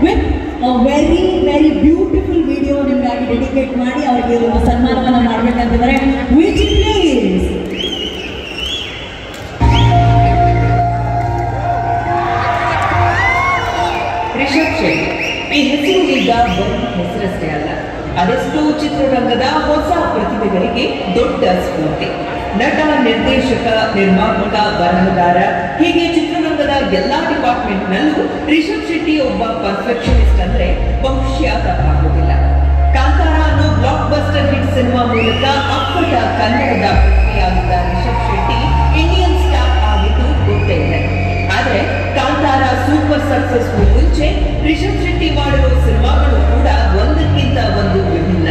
With a very very beautiful video ನಿಮಗಾಗಿ dedicate ಮಾಡಿ ಅವರಿಗೆ ಒಂದು ಸನ್ಮಾನವನ್ನು ಮಾಡಬೇಕಂತಿದ್ದಾರೆ. ವಿಚ್ ಪ್ಲೀಸ್ ರಿಷಬ್ ಶೆಟ್ಟಿ ಈ ಹೆಸರು ಈಗ ಬರೀ ಹೆಸರಷ್ಟೇ ಅಲ್ಲ, ಅದೆಷ್ಟೋ ಚಿತ್ರರಂಗದ ಹೊಸ ಪ್ರತಿಭೆಗಳಿಗೆ ದೊಡ್ಡ ಸ್ಫೂರ್ತಿ. ನಟ, ನಿರ್ದೇಶಕ, ನಿರ್ಮಾಪಕ, ಬರಹಗಾರ ಹೀಗೆ ಚಿತ್ರರಂಗದ ಎಲ್ಲಾ ಡಿಪಾರ್ಟ್ಮೆಂಟ್ನಲ್ಲೂ ರಿಷಬ್ ಶೆಟ್ಟಿ ಒಬ್ಬ ಪರ್ಫೆಕ್ಷನಿಸ್ಟ್ ಅಂದ್ರೆ ಬಹುಶಃ ತಪ್ಪಾಗುವುದಿಲ್ಲ. ಕಾಂತಾರ ಅನ್ನೋ ಬ್ಲಾಕ್ ಬಸ್ಟರ್ ಹಿಟ್ ಸಿನಿಮಾ ಮೂಲಕ ಅಪ್ಪಟ ಕನ್ನಡದ ಪ್ರತಿಭೆಯಾಗಿದ್ದ ರಿಷಬ್ ಶೆಟ್ಟಿ ಇಂಡಿಯನ್ ಸ್ಟಾರ್ ಆಗಿದ್ದು ಗೊತ್ತೇ ಇದೆ. ಆದ್ರೆ ಕಾಂತಾರ ಸೂಪರ್ ಸಕ್ಸಸ್ಫುಲ್ ಮುಂಚೆ ರಿಷಬ್ ಶೆಟ್ಟಿ ಮಾಡಿರೋ ಸಿನಿಮಾಗಳು ಕೂಡ ಒಂದಕ್ಕಿಂತ ಒಂದು ವಿಭಿನ್ನ.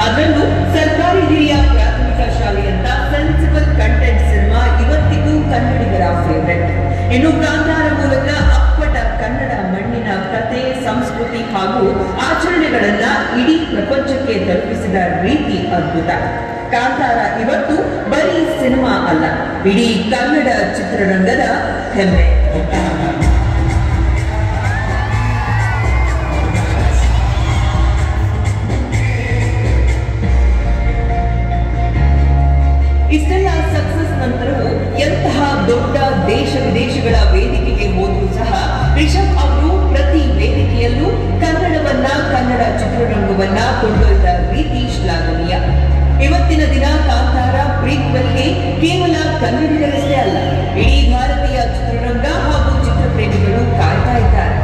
ಅದರಲ್ಲೂ ಸರ್ಕಾರಿ ಹಿರಿಯ ಪ್ರಾಥಮಿಕ ಶಾಲೆಯಂತ ಸೆನ್ಸಿಬಲ್ ಕಂಟೆಂಟ್ ಸಿನಿಮಾ ಇವತ್ತಿಗೂ ಕನ್ನಡಿಗರ ಫೇವರೆಟ್. ಇನ್ನು ಕಾಂತಾರ ಮೂಲಕ ಅಪ್ಪಟ ಕನ್ನಡ ಮಣ್ಣಿನ ಕಥೆ, ಸಂಸ್ಕೃತಿ ಹಾಗೂ ಆಚರಣೆಗಳನ್ನ ಇಡೀ ಪ್ರಪಂಚಕ್ಕೆ ತಲುಪಿಸಿದ ರೀತಿ ಅದ್ಭುತ. ಕಾಂತಾರ ಇವತ್ತು ಬರೀ ಸಿನಿಮಾ ಅಲ್ಲ, ಇಡೀ ಕನ್ನಡ ಚಿತ್ರರಂಗದ ಹೆಮ್ಮೆ. ಇಷ್ಟೆಲ್ಲ ಸಕ್ಸಸ್ ನಂತರವೂ ಎಂತಹ ದೊಡ್ಡ ದೇಶ ವಿದೇಶಗಳ ವೇದಿಕೆಗೆ ಹೋದರೂ ಸಹ ರಿಷಬ್ ಅವರು ಪ್ರತಿ ವೇದಿಕೆಯಲ್ಲೂ ಕನ್ನಡವನ್ನ, ಕನ್ನಡ ಚಿತ್ರರಂಗವನ್ನ ಕೊಂಡೊಯ್ದ ರೀತಿ ಶ್ಲಾಘನೀಯ. ಇವತ್ತಿನ ದಿನ ಕಾಂತಾರ ಪ್ರೀಕ್ವೆಲ್ಗೆ ಕೇವಲ ಕನ್ನಡಿಗರಷ್ಟೇ ಅಲ್ಲ, ಇಡೀ ಭಾರತೀಯ ಚಿತ್ರರಂಗ ಹಾಗೂ ಚಿತ್ರಪ್ರೇಮಿಗಳು ಕಾಯ್ತಾ ಇದ್ದಾರೆ.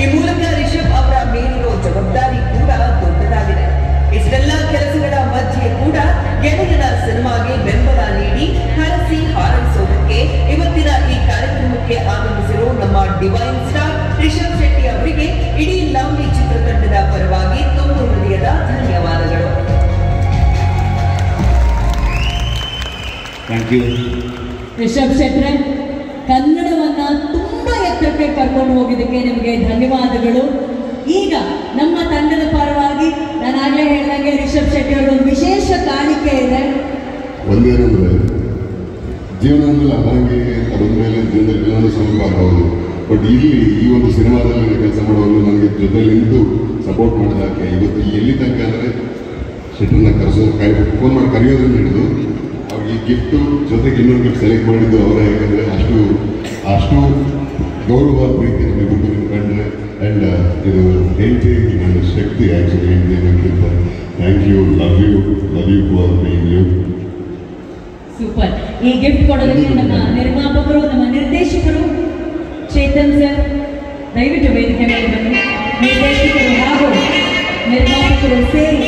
ಈ ಮೂಲಕ ರಿಷಬ್ ಅವರ ಮೇಲಿರೋ ಜವಾಬ್ದಾರಿ ಕೂಡ ದೊಡ್ಡದಾಗಿದೆ. ಇಷ್ಟೆಲ್ಲ ಕೆಲಸಗಳ ಮಧ್ಯೆ ಕೂಡ ಗೆಳೆಯನ ಸಿನಿಮಾಗೆ ಬೆಂಬಲ ನೀಡಿ ಹರಸಿ ಹಾರೈಸೋದಕ್ಕೆ ಇವತ್ತಿನ ಈ ಕಾರ್ಯಕ್ರಮಕ್ಕೆ ಆಗಮಿಸಿರೋ ನಮ್ಮ ಡಿವೈನ್ ಸ್ಟಾರ್ ರಿಷಬ್ ಶೆಟ್ಟಿ ಅವರಿಗೆ ಇಡೀ ಲವ್ಲಿ ಚಿತ್ರತಂಡದ ಪರವಾಗಿ ತುಂಬ ಹೃದಯದ ಧನ್ಯವಾದಗಳು. ರಿಷಬ್ ಶೆಟ್ರೆ, ಕನ್ನಡವನ್ನ ತುಂಬಾ ಎತ್ತರಕ್ಕೆ ಕರ್ಕೊಂಡು ಹೋಗಿದ್ದಕ್ಕೆ ನಿಮಗೆ ಧನ್ಯವಾದಗಳು. ಈಗ ನಮ್ಮ ತಂಡದ ಪರವಾಗಿ ನಾನಾಗಲೇ ಹೇಳಿದಂಗೆ ರಿಷಬ್ ಶೆಟ್ಟಿ ಅವರ ಒಂದು ವಿಶೇಷ ಕಾಣಿಕೆ ಇದೆ. ಒಂದೇನಂದ್ರೆ ಜೀವನದಲ್ಲಿ ಅಭಂಗಿ ಅದೊಂದು ಮೇಲೆ ಜೀವನದಲ್ಲಿ ಸಮರ್ಪ ಆಗಬಹುದು. ಬಟ್ ಇಲ್ಲಿ ಈ ಒಂದು ಸಿನಿಮಾದಲ್ಲಿ ಕೆಲಸ ಮಾಡುವಾಗ ನನಗೆ ಜೊತೆ ನಿಂತು ಸಪೋರ್ಟ್ ಮಾಡೋದಕ್ಕೆ ಇವತ್ತು ಎಲ್ಲಿ ತನಕ ಅಂದರೆ ಶೆಟ್ರನ್ನ ಫೋನ್ ಮಾಡಿ ಕರೆಯೋದ್ರಿಂದ ಹಿಡಿದು ಅವ್ರಿಗೆ ಈ ಗಿಫ್ಟು ಜೊತೆಗೆ ಇನ್ನೊಂದು ಗಿಫ್ಟ್ ಸೆಲೆಕ್ಟ್ ಮಾಡಿದ್ದು ಅವರೇ. ಯಾಕಂದರೆ ಅಷ್ಟು ಗೌರವ ಪ್ರೀತಿ ನಮಗೆ ಕಂಡ್ರೆ ಆ್ಯಂಡ್ ಇದು ಹೆಂಡತಿ ನನ್ನ ಶಕ್ತಿ ಆ್ಯಕ್ಚುಲಿ ಹೆಂಡತಿ ಅನ್ನೋಕ್ಕಿಂತ thank you, love you for being you. Super. ಈ ಗಿಫ್ಟ್ ಕೊಡೋದಕ್ಕೆ ನಮ್ಮ ನಿರ್ಮಾಪಕರು, ನಮ್ಮ ನಿರ್ದೇಶಕರು ಚೇತನ್ ಸರ್ ದಯವಿಟ್ಟು ವೇದಿಕೆ ಮೇಲೆ ಬನ್ನಿ. ನಿರ್ದೇಶಕರು ಹಾಗೂ ನಿರ್ಮಾಪಕರು ಸೇರಿ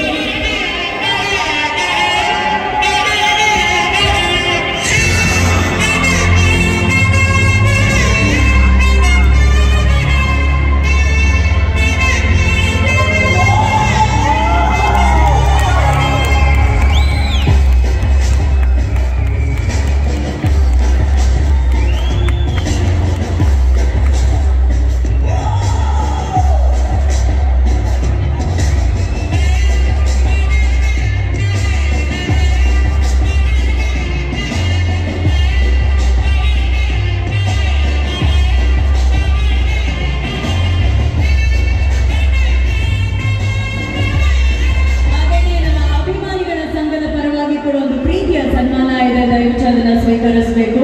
ಸ್ವೀಕರಿಸಬೇಕು.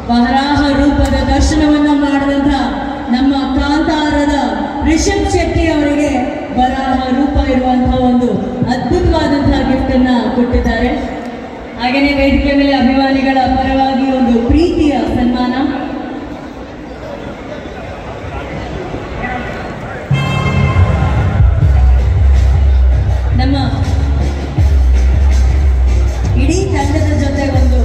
ವರಾಹ ರೂಪದ ದರ್ಶನವನ್ನ ಮಾಡಿದಂತ ನಮ್ಮ ಕಾಂತಾರದ ರಿಷಬ್ ಶೆಟ್ಟಿ ಅವರಿಗೆ ವರಾಹ ರೂಪ ಇರುವಂತಹ ಒಂದು ಅದ್ಭುತವಾದಂತಹ ಗಿಫ್ಟ್ ಅನ್ನ ಕೊಟ್ಟಿದ್ದಾರೆ. ಹಾಗೆಯೇ ವೇದಿಕೆ ಮೇಲೆ ಅಭಿಮಾನಿಗಳ ಪರವಾಗಿ ಒಂದು ಪ್ರೀತಿಯ ಸನ್ಮಾನ. ನಮ್ಮ ಇಡೀ ತಂಡದ ಜೊತೆ ಒಂದು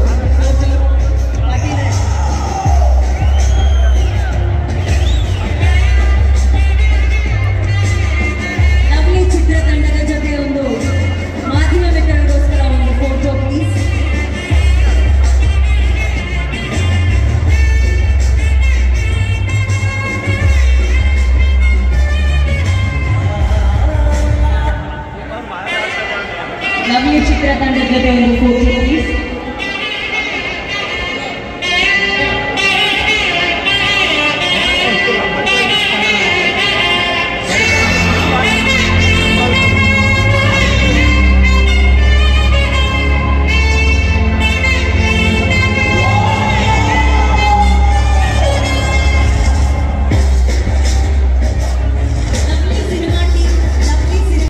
ಲವ್ಲಿ ಚಿತ್ರತಂಡದ ಜೊತೆ ಒಂದು ಮಾಧ್ಯಮ ಮಿತ್ರರಿಗೋಸ್ಕರ ಒಂದು ಫೋಟೋ ಪ್ಲೀಸ್. ಲವ್ಲಿ ಚಿತ್ರತಂಡದ ಜೊತೆ ಒಂದು ಫೋಟೋ